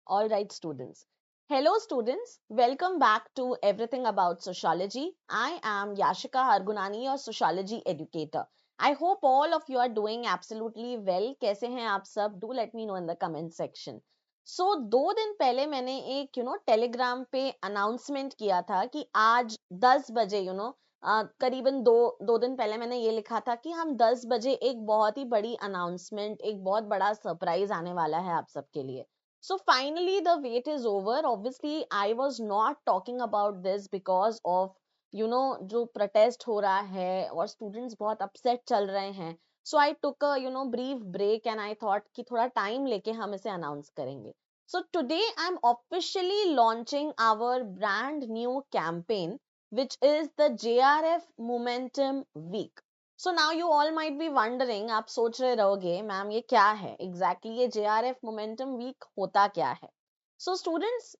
All right, students. Hello, students. Welcome back to Everything About Sociology. I am Yashika Hargunani, your sociology educator. I hope all of you are doing absolutely well. कैसे हैं आप सब? Do let me know in the comment section. So, 2 दिन पहले मैंने एक Telegram पे announcement किया था कि आज 10 बजे करीबन दो दिन पहले मैंने ये लिखा था कि हम 10 बजे एक बहुत ही बड़ी अनाउंसमेंट, एक बहुत बड़ा सरप्राइज आने वाला है आप सबके लिए. So finally, the wait is over. Obviously, I was not talking about this because of जो protest हो रहा है और students बहुत upset चल रहे हैं. So I took a brief break and I thought कि थोड़ा time लेके हम इसे announce करेंगे. So today I'm officially launching our brand new campaign, which is the JRF Momentum Week. So now you all might be wondering, आप सोच रहे रहोगे मैम ये क्या है एग्जैक्टली ये JRF मोमेंटम वीक होता क्या है. सो स्टूडेंट्स,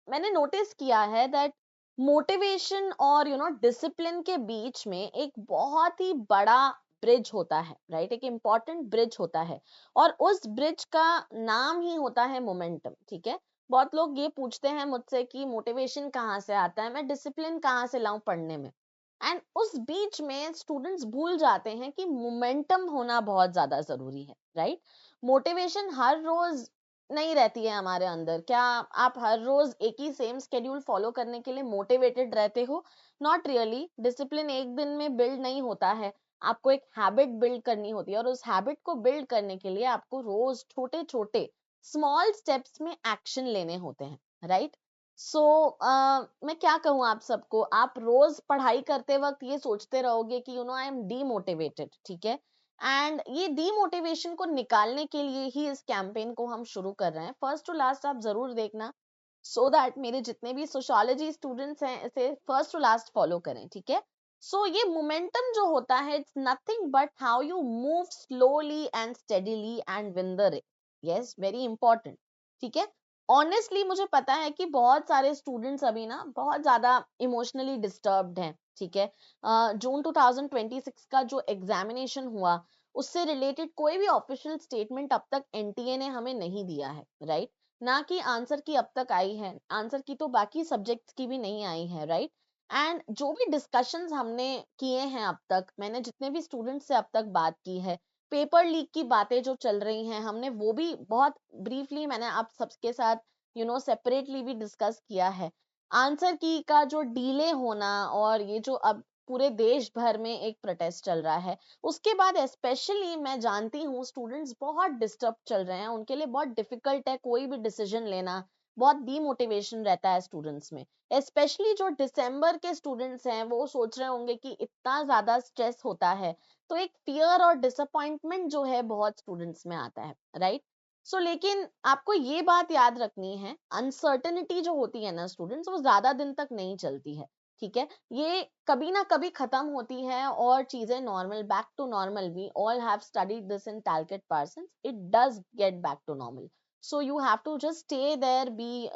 मैंने नोटिस किया है दैट मोटिवेशन और डिसिप्लिन के बीच में एक बहुत ही बड़ा ब्रिज होता है, राइट एक इंपॉर्टेंट ब्रिज होता है और उस ब्रिज का नाम ही होता है मोमेंटम. ठीक है, बहुत लोग ये पूछते हैं मुझसे कि मोटिवेशन कहाँ से आता है, मैं डिसिप्लिन कहाँ से लाऊं पढ़ने में. एंड उस बीच में स्टूडेंट्स भूल जाते हैं कि मोमेंटम होना बहुत ज्यादा जरूरी है, राइट. मोटिवेशन हर रोज नहीं रहती है हमारे अंदर. क्या आप हर रोज एक ही सेम स्केड्यूल फॉलो करने के लिए मोटिवेटेड रहते हो? Not really. डिसिप्लिन एक दिन में बिल्ड नहीं होता है. आपको एक हैबिट बिल्ड करनी होती है और उस हैबिट को बिल्ड करने के लिए आपको रोज छोटे छोटे स्मॉल स्टेप्स में एक्शन लेने होते हैं, राइट. सो मैं क्या कहूँ आप सबको, आप रोज पढ़ाई करते वक्त ये सोचते रहोगे कि आई एम डीमोटिवेटेड. ठीक है, एंड ये डीमोटिवेशन को निकालने के लिए ही इस कैंपेन को हम शुरू कर रहे हैं. फर्स्ट टू लास्ट आप जरूर देखना, सो दैट मेरे जितने भी सोशियोलॉजी स्टूडेंट्स हैं इसे फर्स्ट टू लास्ट फॉलो करें. ठीक है, सो ये मोमेंटम जो होता है it's nothing but how you move slowly and steadily and win the race. Yes, very important. ठीक है, ऑनेस्टली मुझे पता है कि बहुत सारे स्टूडेंट्स अभी ना बहुत ज्यादा इमोशनली डिस्टर्ब्ड हैं. ठीक है, जून 2026 का जो एग्जामिनेशन हुआ उससे रिलेटेड कोई भी ऑफिशियल स्टेटमेंट अब तक एनटीए ने हमें नहीं दिया है, राइट. ना कि आंसर की अब तक आई है, आंसर की तो बाकी सब्जेक्ट्स की भी नहीं आई है, राइट. एंड जो भी डिस्कशंस हमने किए हैं अब तक, मैंने जितने भी स्टूडेंट्स से अब तक बात की है, पेपर लीक की बातें जो चल रही हैं हमने वो भी बहुत ब्रीफली मैंने आप सबके साथ सेपरेटली भी डिस्कस किया है. आंसर की का जो डिले होना और ये जो अब पूरे देश भर में एक प्रोटेस्ट चल रहा है, उसके बाद स्पेशली मैं जानती हूँ स्टूडेंट्स बहुत डिस्टर्ब चल रहे हैं, उनके लिए बहुत डिफिकल्ट है कोई भी डिसीजन लेना. बहुत डीमोटिवेशन रहता है स्टूडेंट्स में. स्पेशली जो दिसंबर के स्टूडेंट्स हैं वो सोच रहे होंगे कि इतना ज्यादा स्ट्रेस होता है, तो एक फियर और डिसअपॉइंटमेंट जो है बहुत स्टूडेंट्स में आता है, राइट. सो लेकिन आपको ये बात याद रखनी है, अनसर्टेनिटी जो होती है ना स्टूडेंट्स, वो ज्यादा दिन तक नहीं चलती है. ठीक है, ये कभी ना कभी खत्म होती है और चीजें normal, back to normal. We all have studied this in Talcott Parsons, it does get back to normal. So you have to just stay there, be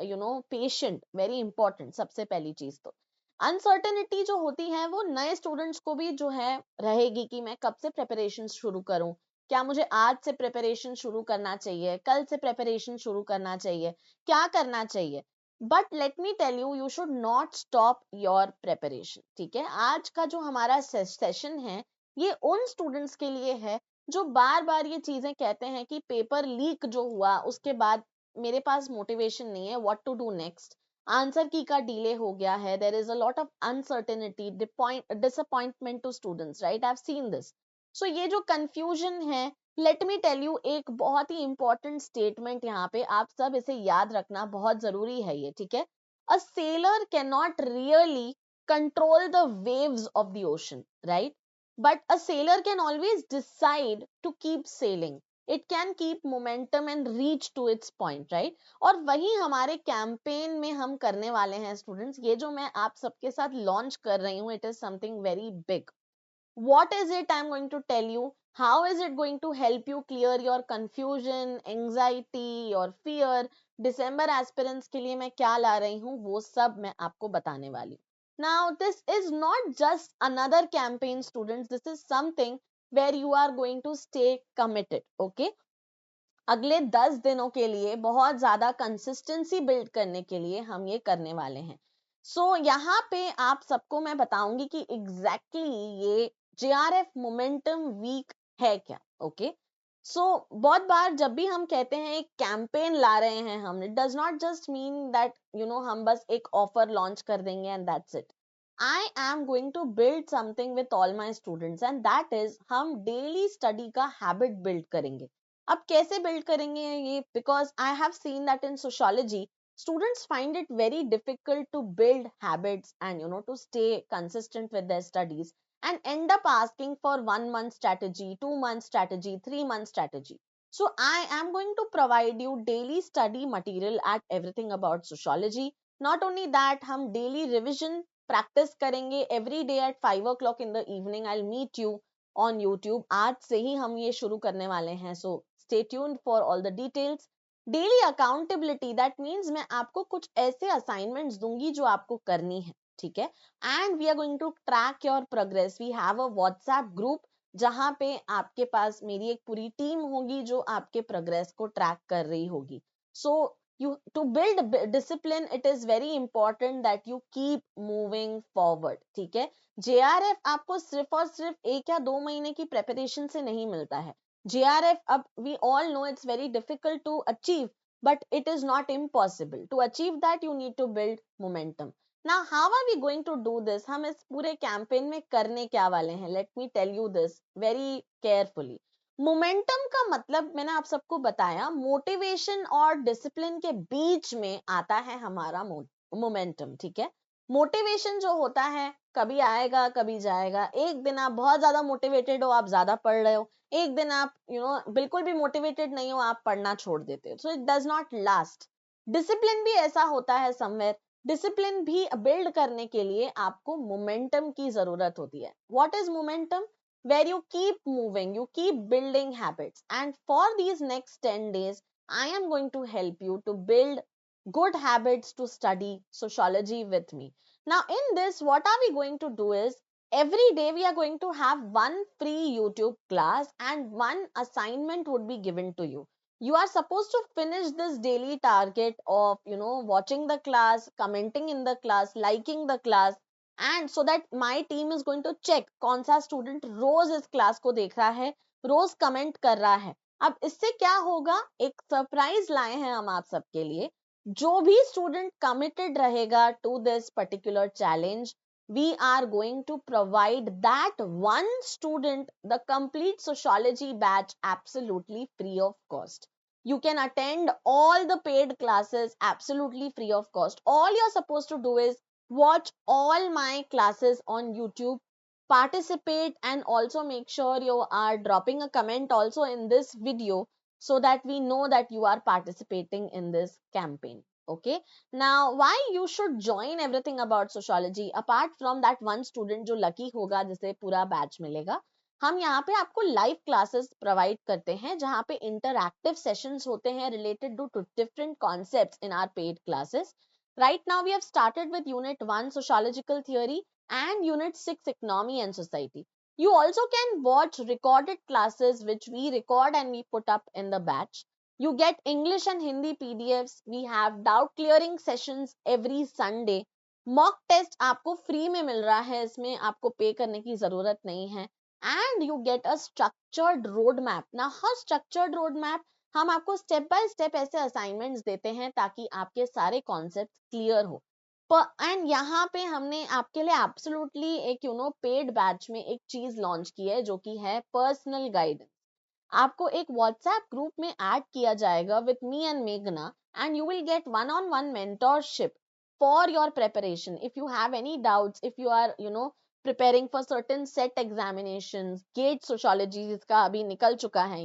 patient, very important. सबसे पहली चीज तो अनसर्टेनिटी जो होती है वो नए स्टूडेंट्स को भी जो है रहेगी कि मैं कब से प्रिपरेशन शुरू करूं, क्या मुझे आज से प्रिपरेशन शुरू करना चाहिए, कल से प्रिपरेशन शुरू करना चाहिए, क्या करना चाहिए. But let me tell you, you should not stop your preparation. ठीक है, आज का जो हमारा सेशन है ये उन स्टूडेंट्स के लिए है जो बार बार ये चीजें कहते हैं कि पेपर लीक जो हुआ उसके बाद मेरे पास मोटिवेशन नहीं है, what to do next. Answer की का डिले हो गया है, there is a lot of uncertainty, disappointment to students, right. I have seen this. So ये जो कंफ्यूजन है, लेट मी टेल यू एक बहुत ही इंपॉर्टेंट स्टेटमेंट यहाँ पे आप सब इसे याद रखना बहुत जरूरी है ये. ठीक है, a seller can not really control the waves of the ocean, right. But a sailor can always decide to keep sailing. It can keep momentum and reach to its point, right? और वही हमारे campaign में हम करने वाले हैं students. ये जो मैं आप सबके साथ लॉन्च कर रही हूँ, it is something very big. What is it I'm going to tell you? How is it going to help you clear your confusion, anxiety, your fear? December aspirants के लिए मैं क्या ला रही हूँ वो सब मैं आपको बताने वाली हूँ. Now this is not just another campaign, students. This is something where you are going to stay committed. Okay, अगले 10 दिनों के लिए बहुत ज्यादा कंसिस्टेंसी बिल्ड करने के लिए हम ये करने वाले हैं। यहाँ पे आप सबको मैं बताऊंगी कि ये JRF मोमेंटम वीक है क्या। ओके, बहुत बार जब भी हम कहते हैं एक कैंपेन ला रहे हैं हम, it does not just mean that हम बस एक ऑफर लॉन्च कर देंगे and that's it. I am going to build something with all my students and that is हम डेली स्टडी का हैबिट बिल्ड करेंगे। अब कैसे बिल्ड करेंगे ये, because I have seen that in sociology students find it very difficult to build habits and to stay consistent with their studies and end up asking for 1 month strategy, 2 month strategy, 3 month strategy. So I am going to provide you daily study material at everything about sociology. Not only that, हम daily revision practice करेंगे every day at 5 o'clock in the evening. I'll meet you on YouTube. आज से ही हम ये शुरू करने वाले हैं, so stay tuned for all the details. Daily accountability, that means मैं आपको कुछ ऐसे असाइनमेंट्स दूंगी जो आपको करनी है, ठीक है। And we are going to track your progress. We have a WhatsApp group जहां पे आपके पास मेरी एक पूरी टीम होगी जो आपके प्रोग्रेस को ट्रैक कर रही होगी। सो you to build discipline, it is very important that you keep moving forward, ठीक है। JRF आपको सिर्फ और सिर्फ 1 या 2 महीने की प्रेपरेशन से नहीं मिलता है। JRF, अब we all know it's very difficult to achieve, but it is not impossible. To achieve that, you need to build momentum. Now, how are we going to do this? हम इस पूरे campaign में करने क्या वाले हैं? Let me tell you this very carefully. Momentum का मतलब मैंने आप सबको बताया, मोटिवेशन और डिसिप्लिन के बीच में आता है हमारा मोमेंटम, ठीक है। मोटिवेशन जो होता है कभी आएगा कभी जाएगा। एक दिन आप बहुत ज्यादा मोटिवेटेड हो, आप ज्यादा पढ़ रहे हो, एक दिन आप बिल्कुल भी मोटिवेटेड नहीं हो, आप पढ़ना छोड़ देते हो, so it does not last. Discipline भी ऐसा होता है समवेयर। डिसिप्लिन भी बिल्ड करने के लिए आपको मोमेंटम की जरूरत होती है। What is momentum? where you keep moving, you keep building habits. And for these next 10 days, I am going to help you to build good habits to study sociology with me. Now, in this, what are we going to do is every day we are going to have one free YouTube class and one assignment would be given to you. You are supposed to finish this daily target of, watching the class, commenting in the class, liking the class, and so that my team is going to check कौन सा student रोज इस class को देख रहा है, रोज comment कर रहा है। अब इससे क्या होगा, एक सरप्राइज लाए हैं हम आप सबके लिए। जो भी स्टूडेंट कमिटेड रहेगा to this particular challenge, we are going to provide that one student the complete sociology batch absolutely free of cost. You can attend all the paid classes absolutely free of cost. All you're supposed to do is watch all my classes on YouTube, participate, and also make sure you are dropping a comment also in this video so that we know that you are participating in this campaign. Okay, now why you should join everything about sociology apart from that one student जो lucky होगा जिसे पूरा batch मिलेगा, हम यहाँ पे आपको live classes provide करते हैं जहाँ पे इंटरैक्टिव सेशंस होते हैं related to different concepts in our paid classes. Right now, we have started with Unit 1, Sociological Theory, and Unit 6, Economy and Society. You also can watch recorded classes which we record and we put up in the batch. You get English and Hindi PDFs. We have doubt clearing sessions every Sunday. Mock test आपको free में मिल रहा है, इसमें आपको pay करने की जरूरत नहीं है. And you get a structured roadmap. Now, how structured roadmap? हम आपको स्टेप बाय स्टेप ऐसे असाइनमेंट्स देते हैं ताकि आपके सारे कॉन्सेप्ट क्लियर हो। एंड यहाँ पे हमने आपके लिए एब्सोल्युटली एक पेड बैच में एक चीज लॉन्च की है जो कि है पर्सनल गाइडेंस। आपको एक व्हाट्सएप ग्रुप में ऐड किया जाएगा विथ मी एंड मेघना and you will get one on one mentorship for your preparation. If you have any doubts, if you are preparing for certain set examinations, gate sociology जिसका अभी निकल चुका है,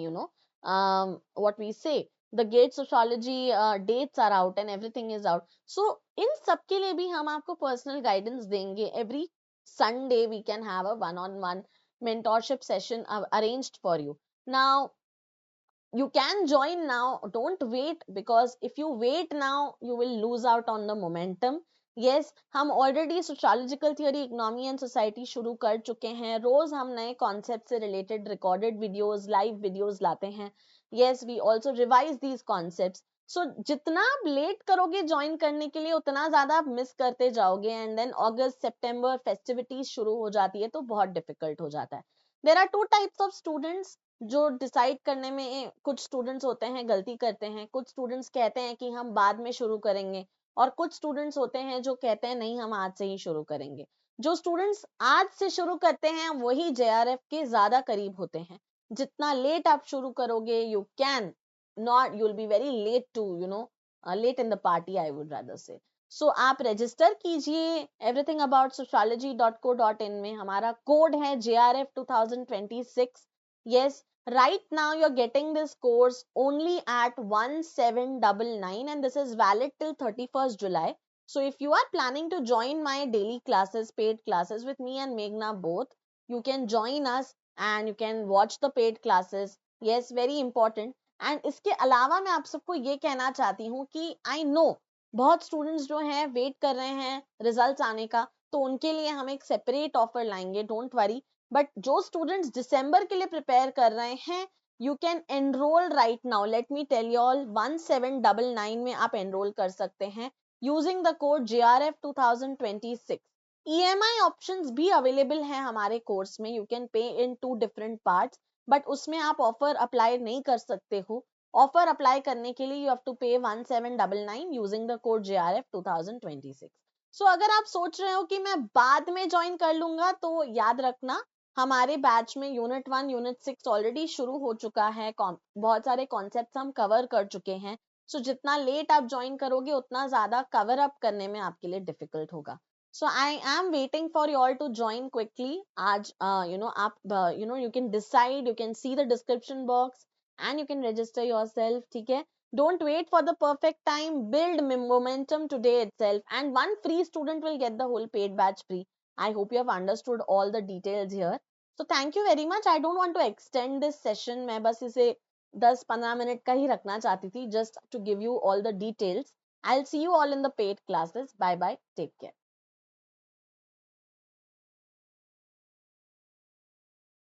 what we say, the gate sociology dates are out and everything is out. So इन सब के लिए भी हम आपको personal guidance देंगे. Every Sunday we can have a one-on-one mentorship session arranged for you. Now you can join now, don't wait, because if you wait now you will lose out on the momentum. Yes, हम already sociological theory, economy and society शुरू कर चुके हैं। रोज हम नए concept से related recorded videos, live videos लाते हैं। yes, we also revise these concepts. So जितना आप लेट करोगे ज्वाइन करने के लिए उतना ज्यादा आप मिस करते जाओगे, एंड देन अगस्त सितंबर फेस्टिविटीज शुरू हो जाती है तो बहुत डिफिकल्ट हो जाता है. There are two types of students. जो डिसाइड करने में कुछ स्टूडेंट्स होते हैं गलती करते हैं, कुछ स्टूडेंट्स कहते हैं कि हम बाद में शुरू करेंगे, और कुछ स्टूडेंट्स होते हैं जो कहते हैं नहीं हम आज से ही शुरू करेंगे. जो स्टूडेंट्स आज से शुरू करते हैं वही जेआरएफ के ज्यादा करीब होते हैं. जितना लेट आप शुरू करोगे you can not, you will be very late too late in the party, I would rather say. So आप रजिस्टर कीजिए everythingaboutSociology.co.in में. हमारा कोड है JRF 2026. yes, right now you're getting this course only at 1799 and this is valid till 31st July. So if you are planning to join my daily classes, paid classes with me and Meghna both, you can join us and you can watch the paid classes. Yes, very important. And इसके अलावा मैं आप सबको ये कहना चाहती हूँ कि I know बहुत स्टूडेंट्स जो हैं वेट कर रहे हैं रिजल्ट्स आने का, तो उनके लिए हम एक सेपरेट ऑफर लाएंगे, डोंट वरी. बट जो स्टूडेंट्स दिसंबर के लिए प्रिपेयर कर रहे हैं, you can enrol right now. Let me tell you all, 1799 में आप एनरोल कर सकते हैं using the code JRF 2026. EMI options भी अवेलेबल हैं हमारे कोर्स में. You can pay in 2 different parts, but उसमें आप ऑफर अप्लाई नहीं कर सकते हो. ऑफर अप्लाई करने के लिए यू हैव टू पे 1799 यूजिंग द कोड JRF 2026. सो अगर आप सोच रहे हो कि मैं बाद में ज्वाइन कर लूंगा, तो याद रखना हमारे बैच में यूनिट 1 यूनिट 6 ऑलरेडी शुरू हो चुका है. बहुत सारे कॉन्सेप्ट्स हम कवर कर चुके हैं. सो जितना लेट आप ज्वाइन करोगे उतना ज्यादा कवर अप करने में आपके लिए डिफिकल्ट होगा. So I am waiting for you all to join quickly. आज आप you can decide, you can see the description box and you can register yourself. ठीक है? Don't wait for the perfect time. Build momentum today itself, and one free student will get the whole paid batch free. I hope you have understood all the details here. So thank you very much. I don't want to extend this session. मैं बस इसे 10-15 minute का ही रखना चाहती थी, just to give you all the details. I'll see you all in the paid classes. Bye bye. Take care.